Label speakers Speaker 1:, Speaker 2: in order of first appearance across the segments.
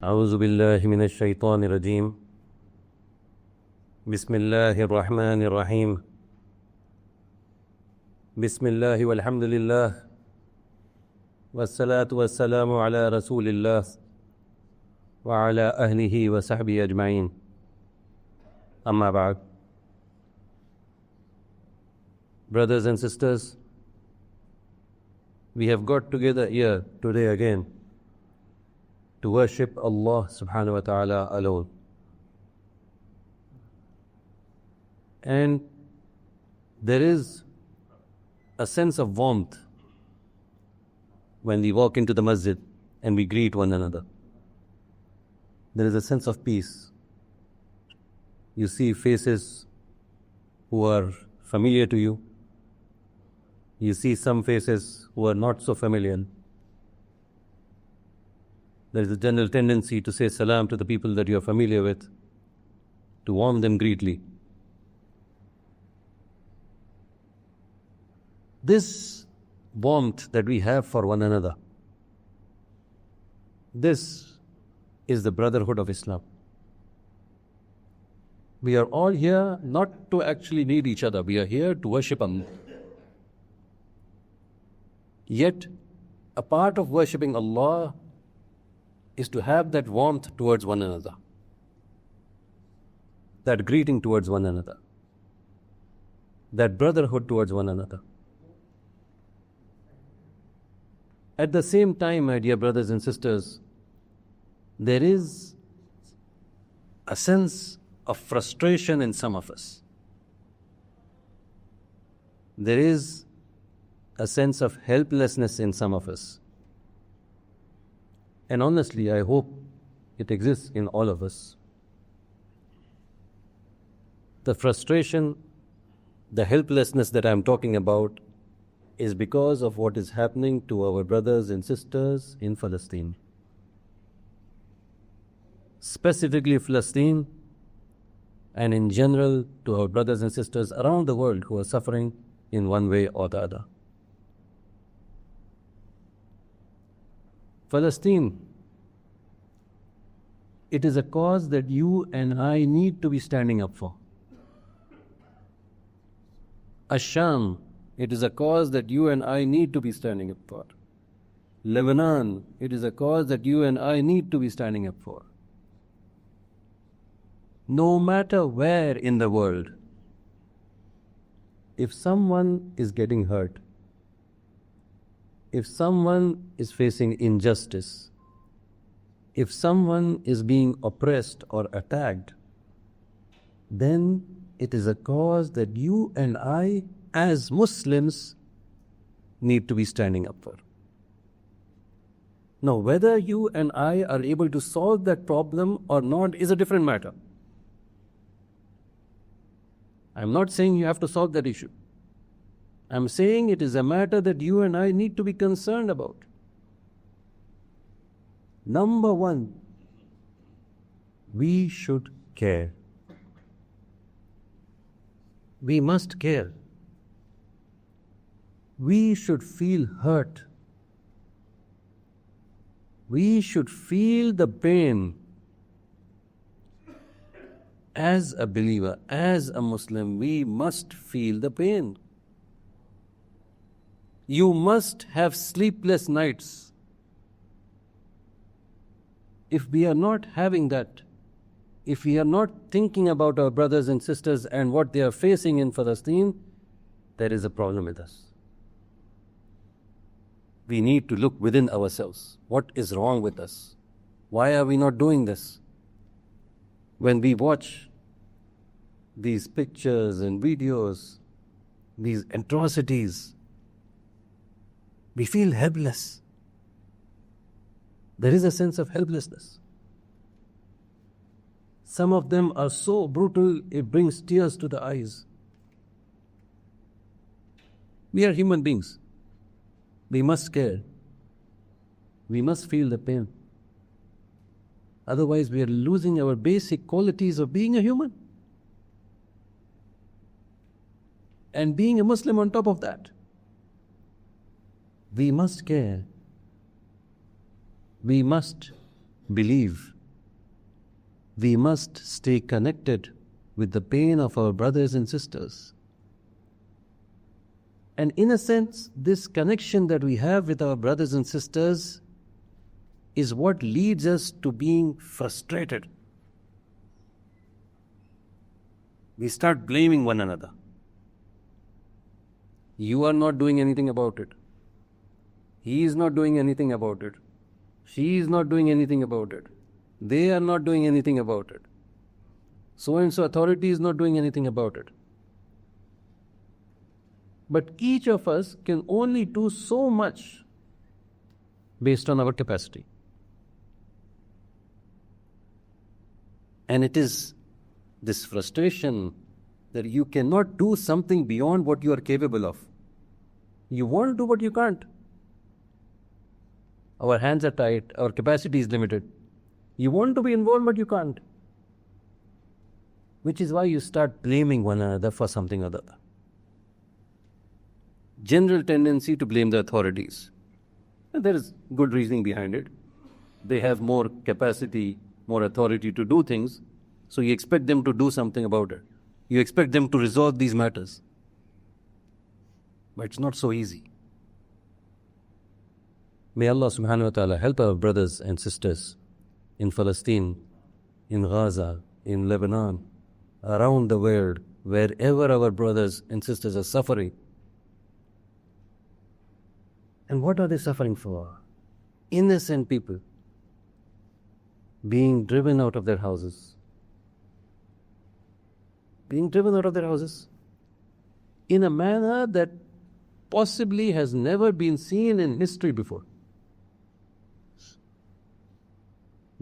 Speaker 1: أعوذ بالله من الشيطان الرجيم. بسم الله الرحمن الرحيم. بسم الله والحمد لله والصلاة والسلام على رسول الله وعلى أهله وصحبه أجمعين. أما بعد. Brothers and sisters, we have got together here today again to worship Allah subhanahu wa ta'ala alone. And there is a sense of warmth when we walk into the masjid and we greet one another. There is a sense of peace. You see faces who are familiar to you. You see some faces who are not so familiar. There is a general tendency to say salam to the people that you are familiar with, to warm them greatly. This warmth that we have for one another, this is the brotherhood of Islam. We are all here not to actually need each other. We are here to worship Allah. Yet, a part of worshipping Allah is to have that warmth towards one another, that greeting towards one another, that brotherhood towards one another. At the same time, my dear brothers and sisters, there is a sense of frustration in some of us. There is a sense of helplessness in some of us. And honestly, I hope it exists in all of us. The frustration, the helplessness that I'm talking about is because of what is happening to our brothers and sisters in Palestine. Specifically Palestine, and in general to our brothers and sisters around the world who are suffering in one way or the other. Palestine, it is a cause that you and I need to be standing up for. Asham, it is a cause that you and I need to be standing up for. Lebanon, it is a cause that you and I need to be standing up for. No matter where in the world, if someone is getting hurt, if someone is facing injustice, if someone is being oppressed or attacked, then it is a cause that you and I, as Muslims, need to be standing up for. Now, whether you and I are able to solve that problem or not is a different matter. I'm not saying you have to solve that issue. I'm saying it is a matter that you and I need to be concerned about. Number one, we should care. We must care. We should feel hurt. We should feel the pain. As a believer, as a Muslim, we must feel the pain. You must have sleepless nights. If we are not having that, if we are not thinking about our brothers and sisters and what they are facing in Palestine, there is a problem with us. We need to look within ourselves. What is wrong with us? Why are we not doing this? When we watch these pictures and videos, these atrocities, we feel helpless. There is a sense of helplessness. Some of them are so brutal, it brings tears to the eyes. We are human beings. We must care. We must feel the pain. Otherwise, we are losing our basic qualities of being a human. And being a Muslim on top of that. We must care. We must believe we must stay connected with the pain of our brothers and sisters. And in a sense, this connection that we have with our brothers and sisters is what leads us to being frustrated. We start blaming one another. You are not doing anything about it. He is not doing anything about it. She is not doing anything about it. They are not doing anything about it. So and so authority is not doing anything about it. But each of us can only do so much based on our capacity. And it is this frustration that you cannot do something beyond what you are capable of. You want to do what you can't. Our hands are tight, our capacity is limited. You want to be involved, but you can't. Which is why you start blaming one another for something or the other. General tendency to blame the authorities. And there is good reasoning behind it. They have more capacity, more authority to do things, so you expect them to do something about it. You expect them to resolve these matters. But it's not so easy. May Allah subhanahu wa ta'ala help our brothers and sisters in Palestine, in Gaza, in Lebanon, around the world, wherever our brothers and sisters are suffering. And what are they suffering for? Innocent people being driven out of their houses. Being driven out of their houses in a manner that possibly has never been seen in history before.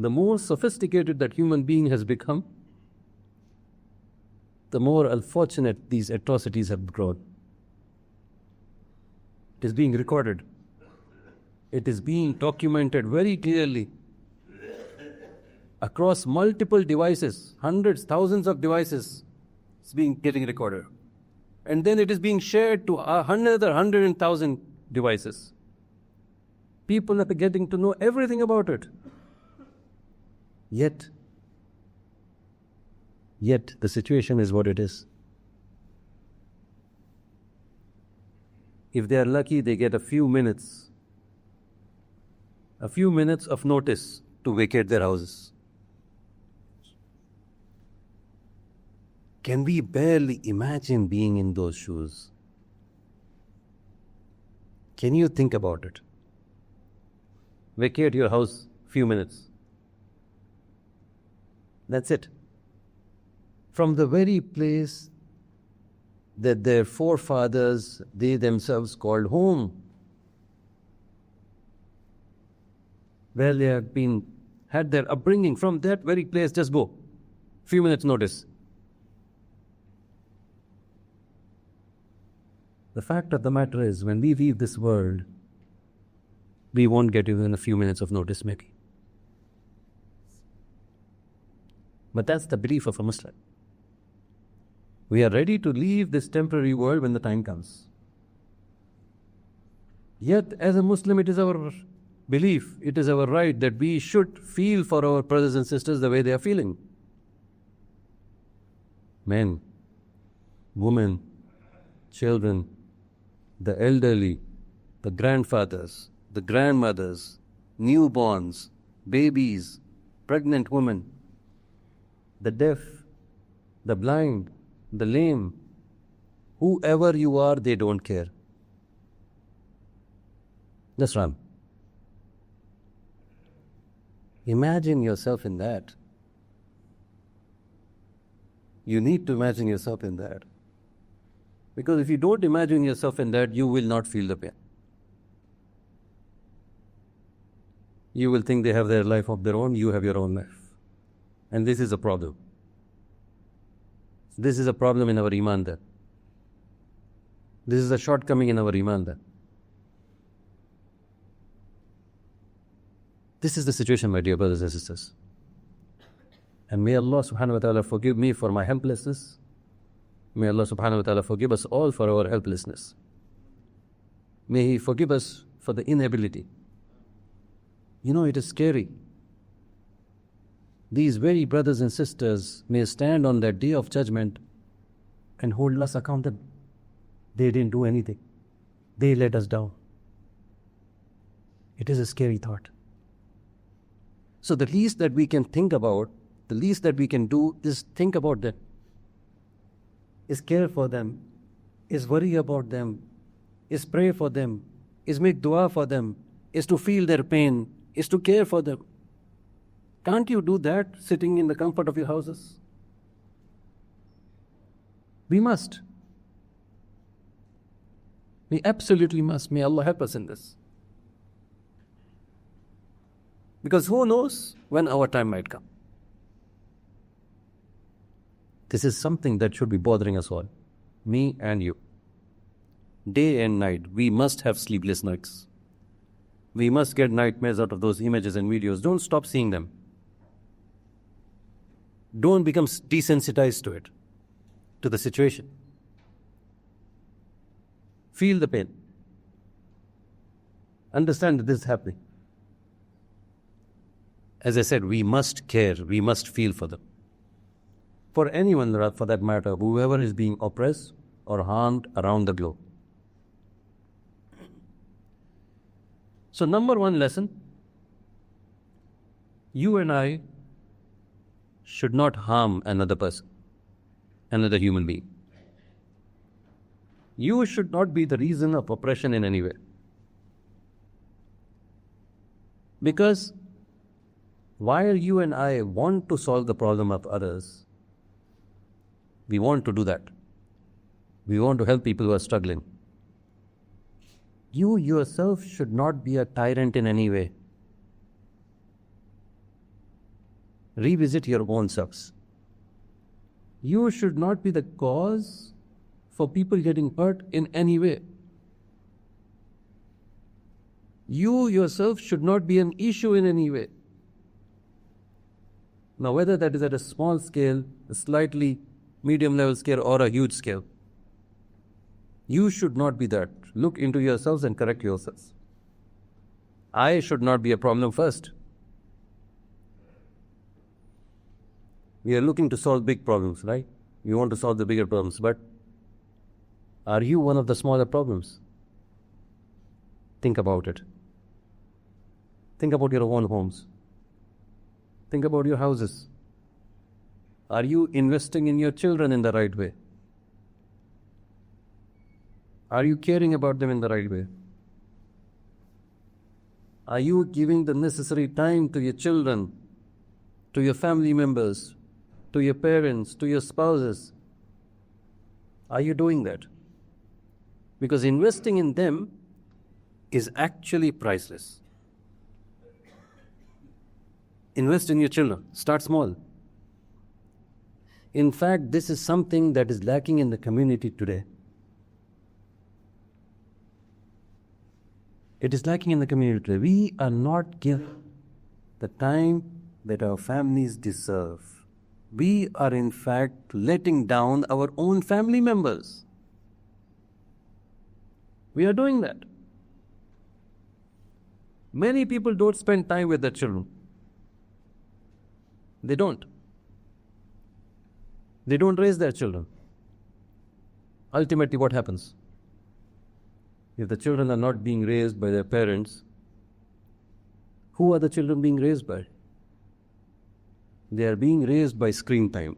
Speaker 1: The more sophisticated that human being has become, the more unfortunate these atrocities have grown. It is being recorded. It is being documented very clearly across multiple devices, hundreds, thousands of devices. It's getting recorded. And then it is being shared to another 100,000 devices. People are getting to know everything about it. Yet the situation is what it is. If they are lucky, they get a few minutes of notice to vacate their houses. Can we barely imagine being in those shoes? Can you think about it? Vacate your house few minutes. That's it. From the very place that their forefathers, they themselves called home, where they have had their upbringing, from that very place, just go. Few minutes notice. The fact of the matter is, when we leave this world, we won't get even a few minutes of notice maybe. But that's the belief of a Muslim. We are ready to leave this temporary world when the time comes. Yet, as a Muslim, it is our belief, it is our right that we should feel for our brothers and sisters the way they are feeling. Men, women, children, the elderly, the grandfathers, the grandmothers, newborns, babies, pregnant women, the deaf, the blind, the lame, whoever you are, they don't care. Just run. Imagine yourself in that. You need to imagine yourself in that. Because if you don't imagine yourself in that, you will not feel the pain. You will think they have their life of their own, you have your own life. And this is a problem. This is a problem in our iman then. This is a shortcoming in our iman then. This is the situation, my dear brothers and sisters. And may Allah subhanahu wa ta'ala forgive me for my helplessness. May Allah subhanahu wa ta'ala forgive us all for our helplessness. May He forgive us for the inability. You know, it is scary these very brothers and sisters may stand on that day of judgment and hold us accountable. They didn't do anything. They let us down. It is a scary thought. So the least that we can think about, the least that we can do is think about them, is care for them, is worry about them, is pray for them, is make dua for them, is to feel their pain, is to care for them. Can't you do that sitting in the comfort of your houses? We must. We absolutely must. May Allah help us in this. Because who knows when our time might come. This is something that should be bothering us all. Me and you. Day and night, we must have sleepless nights. We must get nightmares out of those images and videos. Don't stop seeing them. Don't become desensitized to it, to the situation. Feel the pain. Understand that this is happening. As I said, we must care, we must feel for them. For anyone, for that matter, whoever is being oppressed or harmed around the globe. So number one lesson, you and I should not harm another person, another human being. You should not be the reason of oppression in any way. Because while you and I want to solve the problem of others, we want to do that. We want to help people who are struggling. You yourself should not be a tyrant in any way. Revisit your own selves. You should not be the cause for people getting hurt in any way. You yourself should not be an issue in any way. Now, whether that is at a small scale, a slightly medium level scale, or a huge scale, you should not be that. Look into yourselves and correct yourselves. I should not be a problem first. We are looking to solve big problems, right? We want to solve the bigger problems, but are you one of the smaller problems? Think about it. Think about your own homes. Think about your houses. Are you investing in your children in the right way? Are you caring about them in the right way? Are you giving the necessary time to your children, to your family members, to your parents, to your spouses? Are you doing that? Because investing in them is actually priceless. Invest in your children. Start small. In fact, this is something that is lacking in the community today. It is lacking in the community today. We are not given the time that our families deserve. We are in fact letting down our own family members. We are doing that. Many people don't spend time with their children. They don't. They don't raise their children. Ultimately, what happens? If the children are not being raised by their parents, who are the children being raised by? They are being raised by screen time.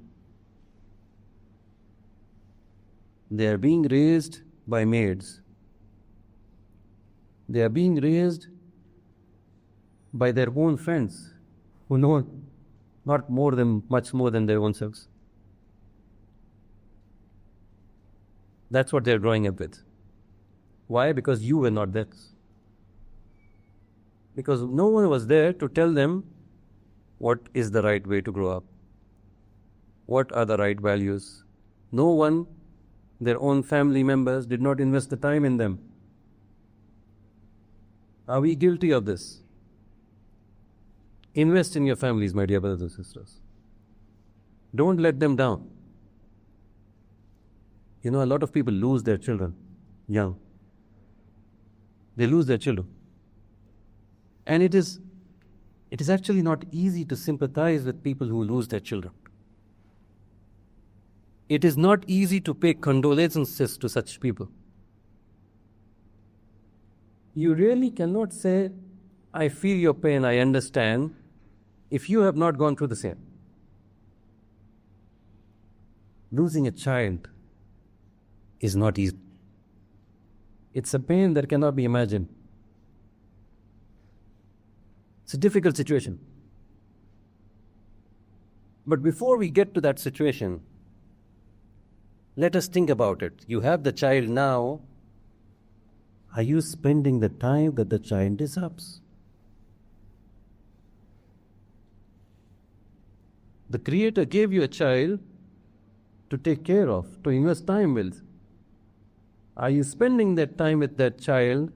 Speaker 1: They are being raised by maids. They are being raised by their own friends who know much more than their own selves. That's what they're growing up with. Why? Because you were not there. Because no one was there to tell them what is the right way to grow up. What are the right values? No one, their own family members, did not invest the time in them. Are we guilty of this? Invest in your families, my dear brothers and sisters. Don't let them down. You know, a lot of people lose their children young. They lose their children. And it is It is actually not easy to sympathize with people who lose their children. It is not easy to pay condolences to such people. You really cannot say, I feel your pain, I understand, if you have not gone through the same. Losing a child is not easy. It's a pain that cannot be imagined. It's a difficult situation. But before we get to that situation, let us think about it. You have the child now. Are you spending the time that the child deserves? The Creator gave you a child to take care of, to invest time with. Are you spending that time with that child?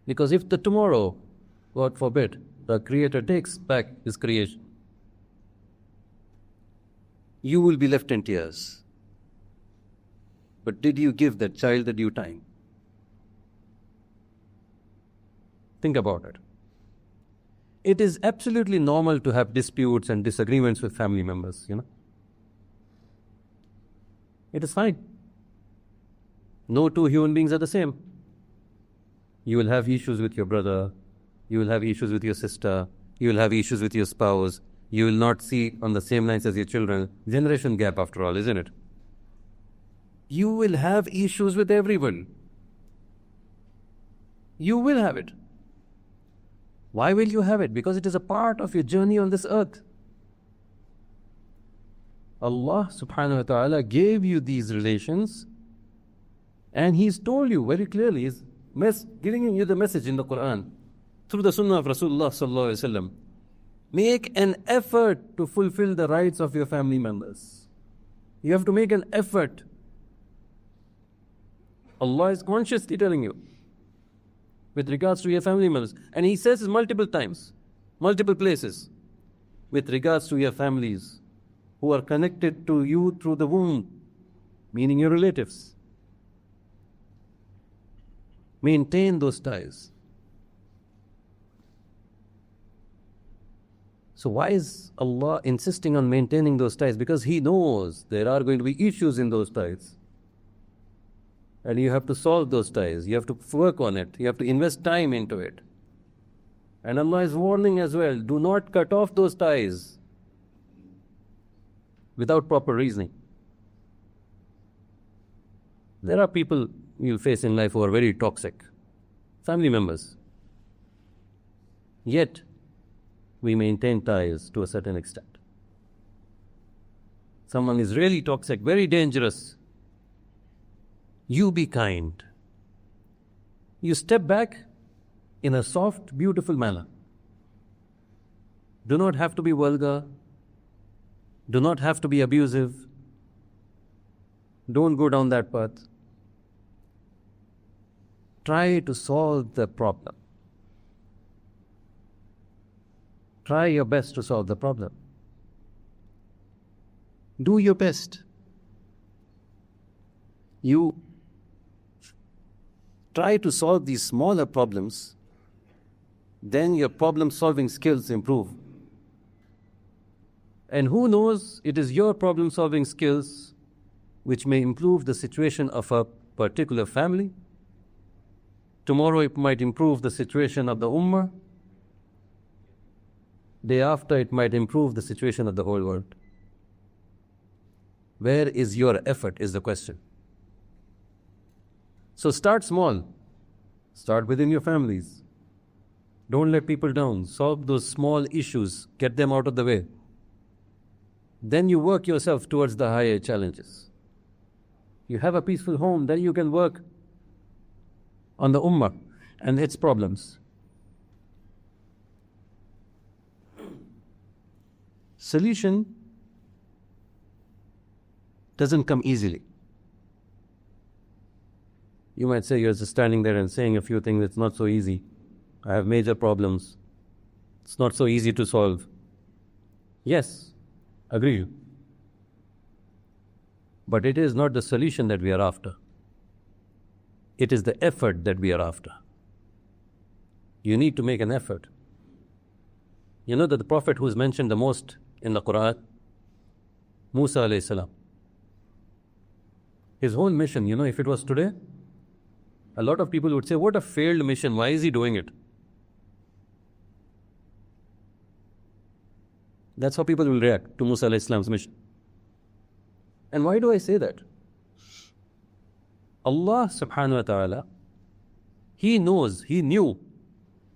Speaker 1: Because if tomorrow, God forbid, the Creator takes back His creation, you will be left in tears. But did you give that child the due time? Think about it. It is absolutely normal to have disputes and disagreements with family members, It is fine. No two human beings are the same. You will have issues with your brother. You will have issues with your sister. You will have issues with your spouse. You will not see on the same lines as your children. Generation gap after all, isn't it? You will have issues with everyone. You will have it. Why will you have it? Because it is a part of your journey on this earth. Allah subhanahu wa ta'ala gave you these relations, and He's told you very clearly, He's giving you the message in the Quran through the Sunnah of Rasulullah sallallahu alaihi wasallam. Make an effort to fulfill the rights of your family members. You have to make an effort. Allah is consciously telling you with regards to your family members. And He says it multiple times, multiple places, with regards to your families who are connected to you through the womb, meaning your relatives. Maintain those ties. So why is Allah insisting on maintaining those ties? Because He knows there are going to be issues in those ties. And you have to solve those ties. You have to work on it. You have to invest time into it. And Allah is warning as well, do not cut off those ties without proper reasoning. There are people you'll face in life who are very toxic, family members. Yet, we maintain ties to a certain extent. Someone is really toxic, very dangerous. You be kind. You step back in a soft, beautiful manner. Do not have to be vulgar. Do not have to be abusive. Don't go down that path. Try to solve the problem. Try your best to solve the problem. Do your best. You try to solve these smaller problems, then your problem-solving skills improve. And who knows, it is your problem-solving skills which may improve the situation of a particular family. Tomorrow it might improve the situation of the ummah. Day after it might improve the situation of the whole world. Where is your effort is the question. So start small. Start within your families. Don't let people down. Solve those small issues. Get them out of the way. Then you work yourself towards the higher challenges. You have a peaceful home, then you can work on the ummah and its problems. Solution doesn't come easily. You might say you're just standing there and saying a few things, it's not so easy. I have major problems. It's not so easy to solve. Yes, agree. But it is not the solution that we are after. It is the effort that we are after. You need to make an effort. You know that the Prophet who is mentioned the most in the Quran, Musa alayhi salam, his whole mission, if it was today, a lot of people would say, what a failed mission, why is he doing it? That's how people will react to Musa alayhi salam's mission. And why do I say that? Allah subhanahu wa ta'ala, He knew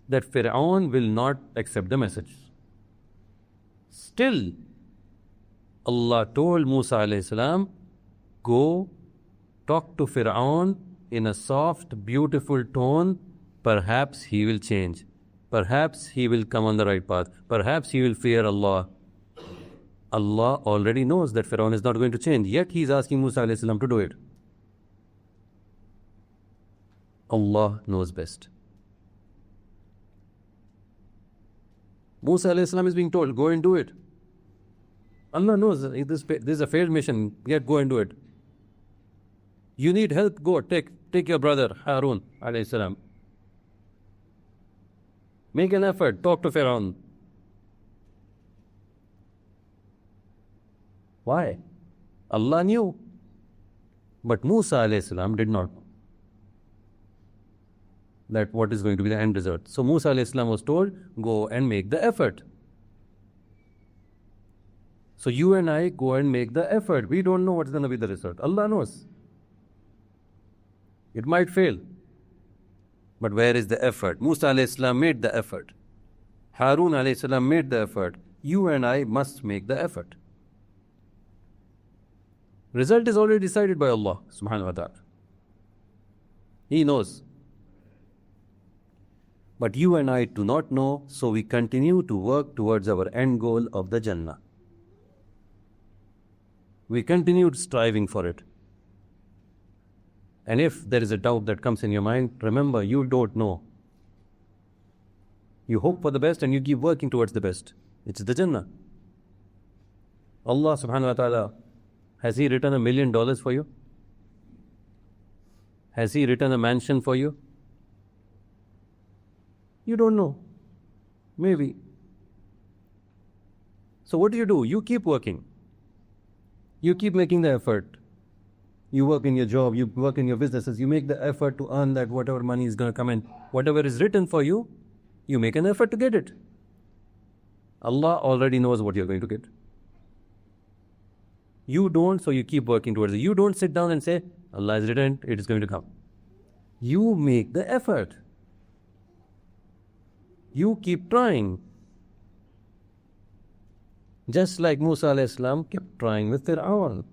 Speaker 1: that Fir'aun will not accept the message. Still, Allah told Musa alayhi salam, go talk to Fir'aun in a soft, beautiful tone. Perhaps he will change. Perhaps he will come on the right path. Perhaps he will fear Allah. Allah already knows that Fir'aun is not going to change. Yet he is asking Musa alayhi salam to do it. Allah knows best. Musa alayhi salam is being told, go and do it. Allah knows this is a failed mission, yet go and do it. You need help, go, take your brother Harun alayhi salam. Make an effort, talk to Fir'aun. Why? Allah knew. But Musa alayhi salam did not know that what is going to be the end result. So Musa alayhi salam was told, go and make the effort. So you and I go and make the effort. We don't know what's going to be the result. Allah knows. It might fail. But where is the effort? Musa alayhi salam made the effort. Harun alayhi salam made the effort. You and I must make the effort. Result is already decided by Allah subhanahu wa ta'ala. He knows. But you and I do not know, so we continue to work towards our end goal of the Jannah. We continue striving for it. And if there is a doubt that comes in your mind, remember, you don't know. You hope for the best and you keep working towards the best. It's the Jannah. Allah subhanahu wa ta'ala, has He written $1 million for you? Has He written a mansion for you? You don't know. Maybe. So what do? You keep working. You keep making the effort. You work in your job, you work in your businesses, you make the effort to earn that whatever money is going to come in. Whatever is written for you, you make an effort to get it. Allah already knows what you're going to get. You don't, so you keep working towards it. You don't sit down and say, Allah has written, it is going to come. You make the effort. You keep trying. Just like Musa alayhi salam kept trying with Fir'aun.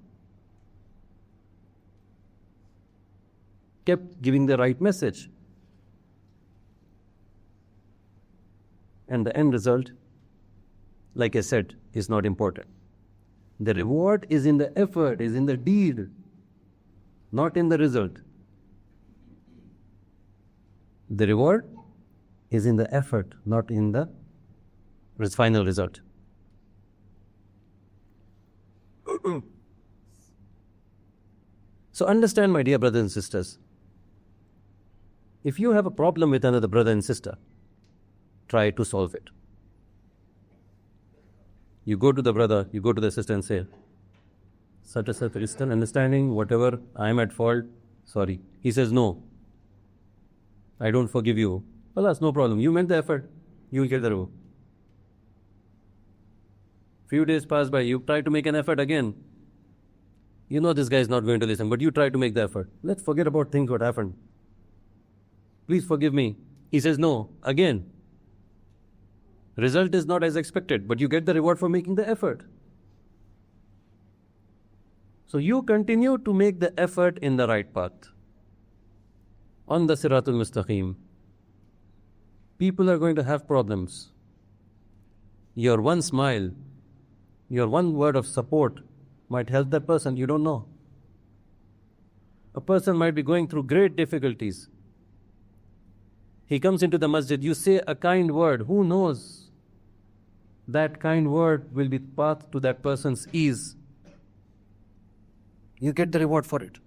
Speaker 1: Kept giving the right message. And the end result, like I said, is not important. The reward is in the effort, is in the deed, not in the result. The reward is in the effort, not in the final result. So understand, my dear brothers and sisters, if you have a problem with another brother and sister, try to solve it. You go to the brother, you go to the sister and say, such a such is understanding, whatever, I am at fault, sorry. He says, no, I don't forgive you. Well, that's no problem. You made the effort, you will get the reward. Few days pass by, you try to make an effort again. You know this guy is not going to listen, but you try to make the effort. Let's forget about things what happened. Please forgive me. He says no, again. Result is not as expected, but you get the reward for making the effort. So you continue to make the effort in the right path. On the Siratul Mustaqim. People are going to have problems. Your one smile, your one word of support might help that person, you don't know. A person might be going through great difficulties. He comes into the masjid, you say a kind word, who knows? That kind word will be path to that person's ease. You get the reward for it.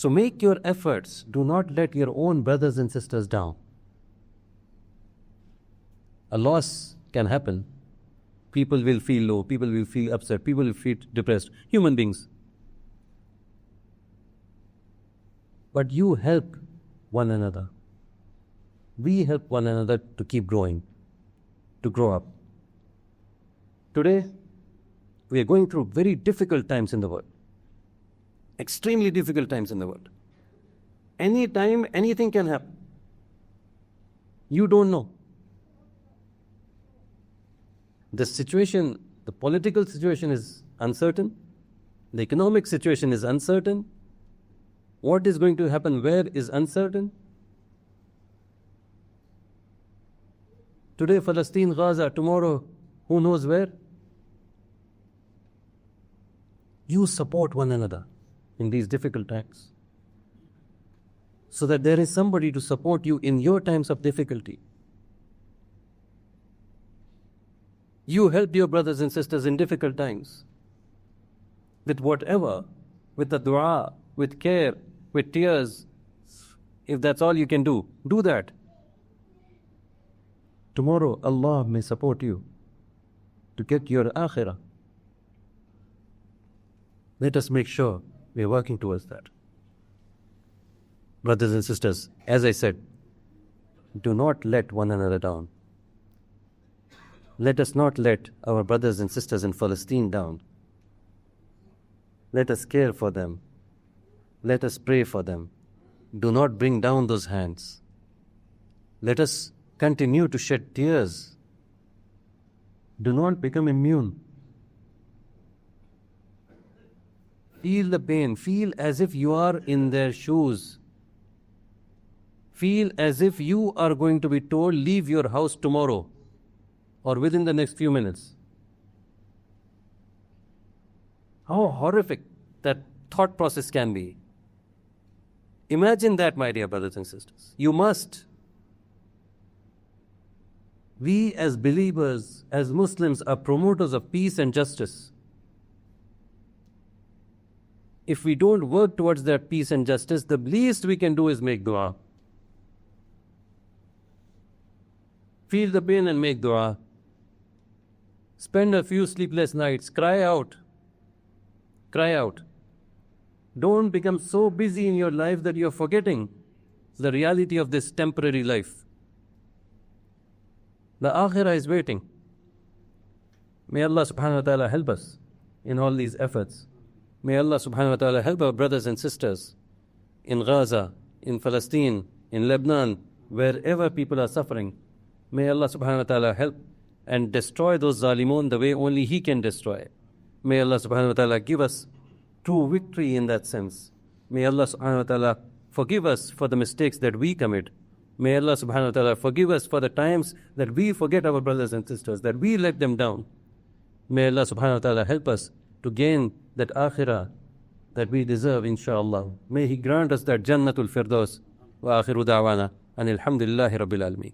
Speaker 1: So make your efforts. Do not let your own brothers and sisters down. A loss can happen. People will feel low. People will feel upset. People will feel depressed. Human beings. But you help one another. We help one another to keep growing, to grow up. Today, we are going through very difficult times in the world. Extremely difficult times in the world. Anytime, anything can happen. You don't know. The situation, the political situation is uncertain. The economic situation is uncertain. What is going to happen where is uncertain. Today, Palestine, Gaza, tomorrow, who knows where? You support one another in these difficult times, so that there is somebody to support you in your times of difficulty. You help your brothers and sisters in difficult times with whatever, with the dua, with care, with tears. If that's all you can do that. Tomorrow Allah may support you to get your akhirah. Let us make sure we are working towards that. Brothers and sisters, as I said, do not let one another down. Let us not let our brothers and sisters in Palestine down. Let us care for them. Let us pray for them. Do not bring down those hands. Let us continue to shed tears. Do not become immune. Feel the pain. Feel as if you are in their shoes. Feel as if you are going to be told, leave your house tomorrow or within the next few minutes. How horrific that thought process can be. Imagine that, my dear brothers and sisters. You must. We as believers, as Muslims, are promoters of peace and justice. If we don't work towards that peace and justice, the least we can do is make dua. Feel the pain and make dua. Spend a few sleepless nights. Cry out. Cry out. Don't become so busy in your life that you're forgetting the reality of this temporary life. The akhirah is waiting. May Allah subhanahu wa ta'ala help us in all these efforts. May Allah subhanahu wa ta'ala help our brothers and sisters in Gaza, in Palestine, in Lebanon, wherever people are suffering. May Allah subhanahu wa ta'ala help and destroy those zalimun the way only He can destroy. May Allah subhanahu wa ta'ala give us true victory in that sense. May Allah subhanahu wa ta'ala forgive us for the mistakes that we commit. May Allah subhanahu wa ta'ala forgive us for the times that we forget our brothers and sisters, that we let them down. May Allah subhanahu wa ta'ala help us to gain that akhirah that we deserve, inshaAllah. May He grant us that Jannatul Firdaus. Wa akhiru da'wana anil hamdulillahi rabbil alameen.